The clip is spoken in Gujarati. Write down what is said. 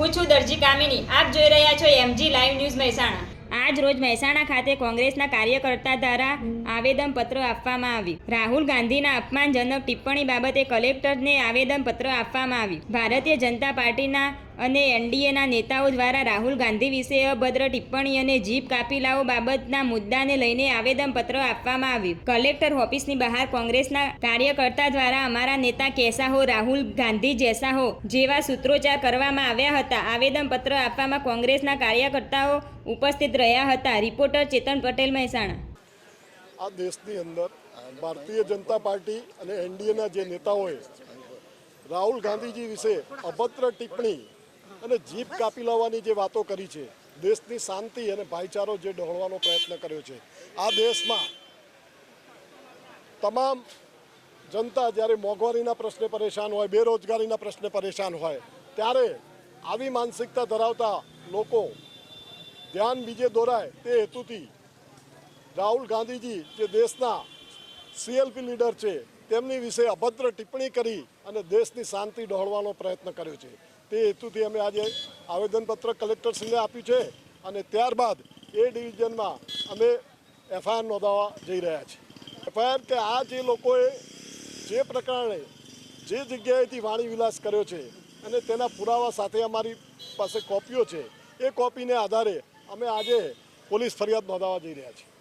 હું છું દરજી કામિની. આપ જોઈ રહ્યા છો MG લાઈવ ન્યૂઝ મહેસાણા. આજ રોજ મહેસાણા ખાતે કોંગ્રેસના કાર્યકર્તા દ્વારા આવેદનપત્ર આપવામાં આવ્યું. રાહુલ ગાંધીના અપમાનજનક ટિપ્પણી બાબતે કલેક્ટરને આવેદનપત્ર આપવામાં આવ્યું. ભારતીય જનતા પાર્ટીના અને NDAના નેતાઓ દ્વારા રાહુલ ગાંધી વિશે અભદ્ર ટિપ્પણી અને જીપ કાફિલાઓ બાબતના મુદ્દાને લઈને આવેદનપત્ર આપવામાં આવ્યું. કલેક્ટર ઓફિસની બહાર કોંગ્રેસના કાર્યકર્તા દ્વારા અમારા નેતા कैसा हो, રાહુલ ગાંધી જૈસા હો જેવા સૂત્રોચ્ચાર કરવામાં આવ્યા હતા. આવેદનપત્ર આપવામાં કોંગ્રેસના કાર્યકર્તાઓ ઉપસ્થિત રહ્યા હતા. રિપોર્ટર ચેતન પટેલ, મહેસાણા. આ દેશની અંદર ભારતીય જનતા પાર્ટી અને NDAના જે નેતાઓએ રાહુલ ગાંધીજી વિશે અભદ્ર ટિપ્પણી અને જીપ કાપી લાવવાની જે વાતો કરી છે, દેશની શાંતિ અને ભાઈચારો જે ડહોળવાનો પ્રયત્ન કર્યો છે, આ દેશમાં તમામ જનતા જ્યારે મોંઘવારીના પ્રશ્ને પરેશાન હોય, બેરોજગારીના પ્રશ્ને પરેશાન હોય, ત્યારે આવી માનસિકતા ધરાવતા લોકો ધ્યાન બીજે દોરાય તે હેતુથી રાહુલ ગાંધીજી જે દેશના CLP લીડર છે તેમની વિશે અભદ્ર ટિપ્પણી કરી અને દેશની શાંતિ ડહોળવાનો પ્રયત્ન કર્યો છે. તે હેતુથી અમે આજે આવેદનપત્ર કલેક્ટરશ્રીને આપ્યું છે અને ત્યારબાદ એ ડિવિઝનમાં અમે FIR નોંધાવવા જઈ રહ્યા છીએ. FIR કે આ જે લોકોએ જે પ્રકારે જે જગ્યાએથી વાણી વિલાસ કર્યો છે અને તેના પુરાવા સાથે અમારી પાસે કોપીઓ છે, એ કોપીને આધારે અમે આજે પોલીસ ફરિયાદ નોંધાવવા જઈ રહ્યા છીએ.